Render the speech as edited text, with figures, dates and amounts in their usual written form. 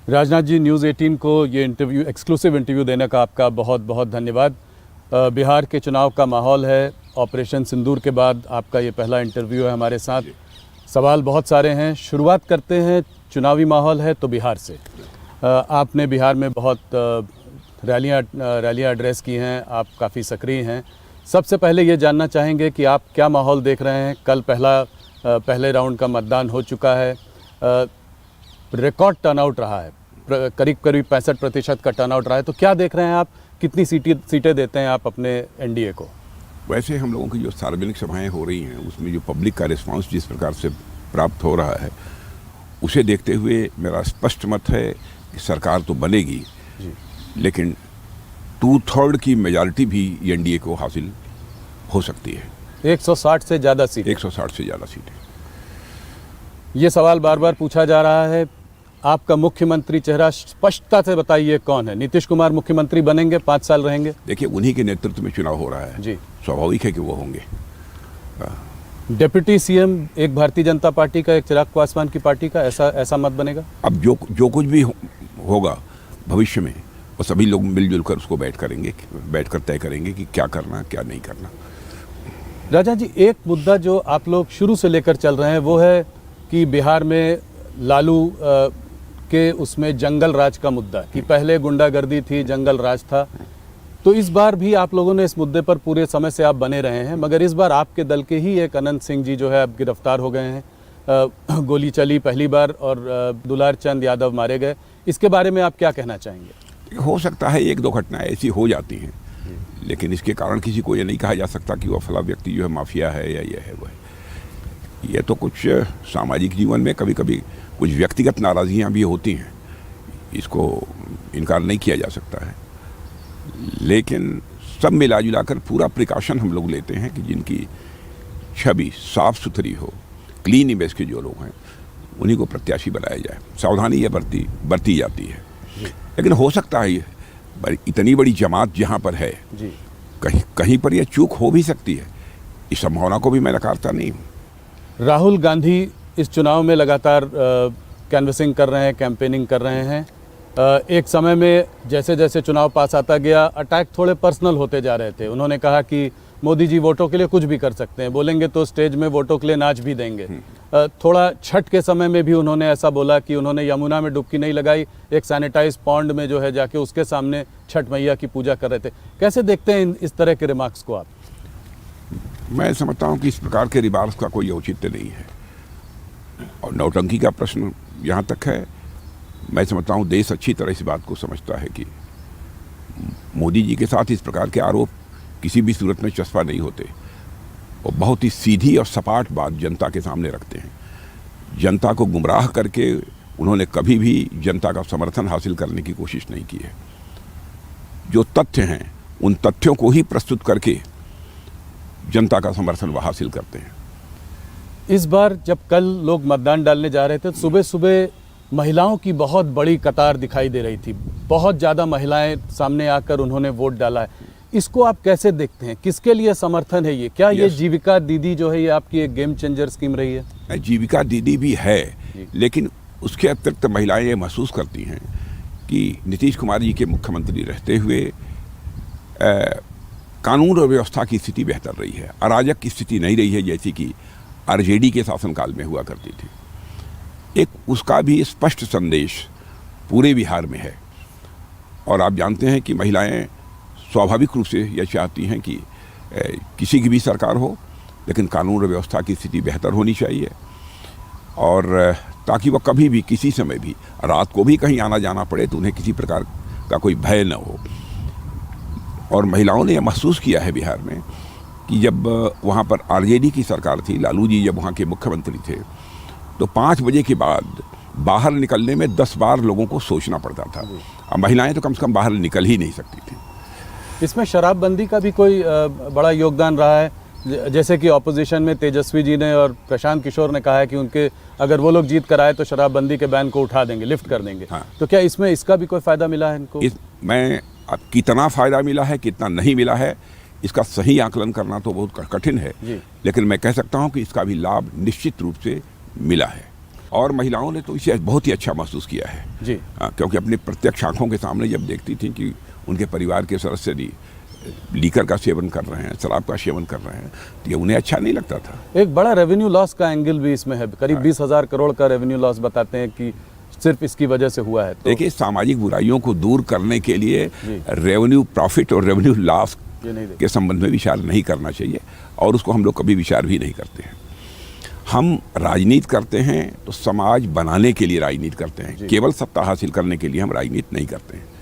Rajnath ji, news 18 को ये interview, exclusive interview देने का आपका बहुत बहुत धन्यवाद। बिहार के चुनाव का माहौल है, ऑपरेशन सिंदूर के बाद आपका ये पहला इंटरव्यू है हमारे साथ। सवाल बहुत सारे हैं, शुरुआत करते हैं। चुनावी माहौल है तो बिहार से। आपने बिहार में बहुत रैलियाँ एड्रेस की हैं, आप काफ़ी सक्रिय हैं। सबसे पहले ये जानना चाहेंगे कि आप क्या माहौल देख रहे हैं। कल पहले राउंड का मतदान हो चुका है, रिकॉर्ड टर्नआउट रहा है, करीब 65% का टर्नआउट रहा है। तो क्या देख रहे हैं आप, कितनी सीटें देते हैं आप अपने एनडीए को? वैसे हम लोगों की जो सार्वजनिक सभाएं हो रही हैं उसमें जो पब्लिक का रिस्पांस जिस प्रकार से प्राप्त हो रहा है, उसे देखते हुए मेरा स्पष्ट मत है कि सरकार तो बनेगी, लेकिन 2/3 की मेजॉरिटी भी एनडीए को हासिल हो सकती है। 160 से ज़्यादा सीटें। 160 से ज़्यादा सीटें। ये सवाल बार बार पूछा जा रहा है। आपका मुख्यमंत्री चेहरा स्पष्टता से बताइए, कौन है? नीतीश कुमार मुख्यमंत्री बनेंगे, 5 साल रहेंगे? देखिए, उन्हीं के नेतृत्व में चुनाव हो रहा है जी, स्वाभाविक है कि वो होंगे। डिप्टी सीएम एक भारतीय जनता पार्टी का, एक चिराग पासवान की पार्टी का, ऐसा मत बनेगा? अब जो कुछ भी होगा भविष्य में, वो सभी लोग मिलजुल कर उसको बैठकर तय करेंगे कि क्या करना क्या नहीं करना। राजा जी, एक मुद्दा जो आप लोग शुरू से लेकर चल रहे हैं वो है कि बिहार में लालू के उसमें जंगल राज का मुद्दा, कि पहले गुंडागर्दी थी, जंगल राज था। तो इस बार भी आप लोगों ने इस मुद्दे पर पूरे समय से आप बने रहे हैं, मगर इस बार आपके दल के ही एक अनंत सिंह जी जो है अब गिरफ्तार हो गए हैं। गोली चली पहली बार और दुलार चंद यादव मारे गए। इसके बारे में आप क्या कहना चाहेंगे? हो सकता है 1-2 घटनाएं ऐसी हो जाती हैं, लेकिन इसके कारण किसी को ये नहीं कहा जा सकता कि वह फला व्यक्ति जो है माफिया है या ये है वह है। ये तो कुछ सामाजिक जीवन में कभी कभी कुछ व्यक्तिगत नाराज़गियाँ भी होती हैं, इसको इनकार नहीं किया जा सकता है। लेकिन सब मिला जुला कर पूरा प्रिकॉशन हम लोग लेते हैं कि जिनकी छवि साफ सुथरी हो, क्लीन इमेज के जो लोग हैं, उन्हीं को प्रत्याशी बनाया जाए। सावधानी ये बरती जाती है, लेकिन हो सकता है इतनी बड़ी जमात जहाँ पर है, कहीं पर यह चूक हो भी सकती है। इस संभावना को भी मैं नकारता नहीं हूँ। राहुल गांधी इस चुनाव में लगातार कैनवसिंग कर रहे हैं, कैंपेनिंग कर रहे हैं। एक समय में जैसे जैसे चुनाव पास आता गया, अटैक थोड़े पर्सनल होते जा रहे थे। उन्होंने कहा कि मोदी जी वोटों के लिए कुछ भी कर सकते हैं, बोलेंगे तो स्टेज में वोटों के लिए नाच भी देंगे। थोड़ा छठ के समय में भी उन्होंने ऐसा बोला कि उन्होंने यमुना में डुबकी नहीं लगाई, एक सैनिटाइज पॉन्ड में जो है जाके उसके सामने छठ मैया की पूजा कर रहे थे। कैसे देखते हैं इस तरह के रिमार्क्स को आप? मैं समझता हूँ कि इस प्रकार के रिमार्क्स का कोई औचित्य नहीं है, और नौटंकी का प्रश्न यहाँ तक है। मैं समझता हूँ देश अच्छी तरह इस बात को समझता है कि मोदी जी के साथ इस प्रकार के आरोप किसी भी सूरत में चस्पा नहीं होते। वो बहुत ही सीधी और सपाट बात जनता के सामने रखते हैं। जनता को गुमराह करके उन्होंने कभी भी जनता का समर्थन हासिल करने की कोशिश नहीं की है। जो तथ्य हैं उन तथ्यों को ही प्रस्तुत करके जनता का समर्थन वह हासिल करते हैं। इस बार जब कल लोग मतदान डालने जा रहे थे, सुबह सुबह महिलाओं की बहुत बड़ी कतार दिखाई दे रही थी। बहुत ज़्यादा महिलाएं सामने आकर उन्होंने वोट डाला है। इसको आप कैसे देखते हैं? किसके लिए समर्थन है ये? क्या ये जीविका दीदी जो है ये आपकी एक गेम चेंजर स्कीम रही है? जीविका दीदी भी है, लेकिन उसके अतिरिक्त महिलाएं ये महसूस करती हैं कि नीतीश कुमार जी के मुख्यमंत्री रहते हुए कानून और व्यवस्था की स्थिति बेहतर रही है। अराजक की स्थिति नहीं रही है जैसी कि आरजेडी के शासनकाल में हुआ करती थी। एक उसका भी स्पष्ट संदेश पूरे बिहार में है। और आप जानते हैं कि महिलाएं स्वाभाविक रूप से यह चाहती हैं कि किसी की भी सरकार हो, लेकिन कानून और व्यवस्था की स्थिति बेहतर होनी चाहिए, और ताकि वह कभी भी किसी समय भी रात को भी कहीं आना जाना पड़े तो उन्हें किसी प्रकार का कोई भय न हो। और महिलाओं ने यह महसूस किया है बिहार में कि जब वहाँ पर आरजेडी की सरकार थी, लालू जी जब वहाँ के मुख्यमंत्री थे, तो 5 बजे के बाद बाहर निकलने में 10 बार लोगों को सोचना पड़ता था। अब महिलाएं तो कम से कम बाहर निकल ही नहीं सकती थी। इसमें शराबबंदी का भी कोई बड़ा योगदान रहा है? जैसे कि ऑपोजिशन में तेजस्वी जी ने और प्रशांत किशोर ने कहा है कि उनके अगर वो लोग जीत कर आए तो शराबबंदी के बैन को उठा देंगे, लिफ्ट कर देंगे। हाँ। तो क्या इसमें इसका भी कोई फ़ायदा मिला है इनको? अब कितना फ़ायदा मिला है, कितना नहीं मिला है, इसका सही आकलन करना तो बहुत कठिन है, लेकिन मैं कह सकता हूं कि इसका भी लाभ निश्चित रूप से मिला है। और महिलाओं ने तो इसे बहुत ही अच्छा महसूस किया है जी। क्योंकि अपने प्रत्यक्ष आंखों के सामने जब देखती थी कि उनके परिवार के सदस्य भी लीकर का सेवन कर रहे हैं, शराब का सेवन कर रहे हैं, तो ये उन्हें अच्छा नहीं लगता था। एक बड़ा रेवेन्यू लॉस का एंगल भी इसमें है, करीब 20,000 करोड़ का रेवेन्यू लॉस बताते हैं कि सिर्फ इसकी वजह से हुआ है। तो देखिए, सामाजिक बुराइयों को दूर करने के लिए रेवेन्यू प्रॉफिट और रेवेन्यू लॉस के संबंध में विचार नहीं करना चाहिए, और उसको हम लोग कभी विचार भी नहीं करते हैं। हम राजनीति करते हैं तो समाज बनाने के लिए राजनीति करते हैं, केवल सत्ता हासिल करने के लिए हम राजनीति नहीं करते हैं।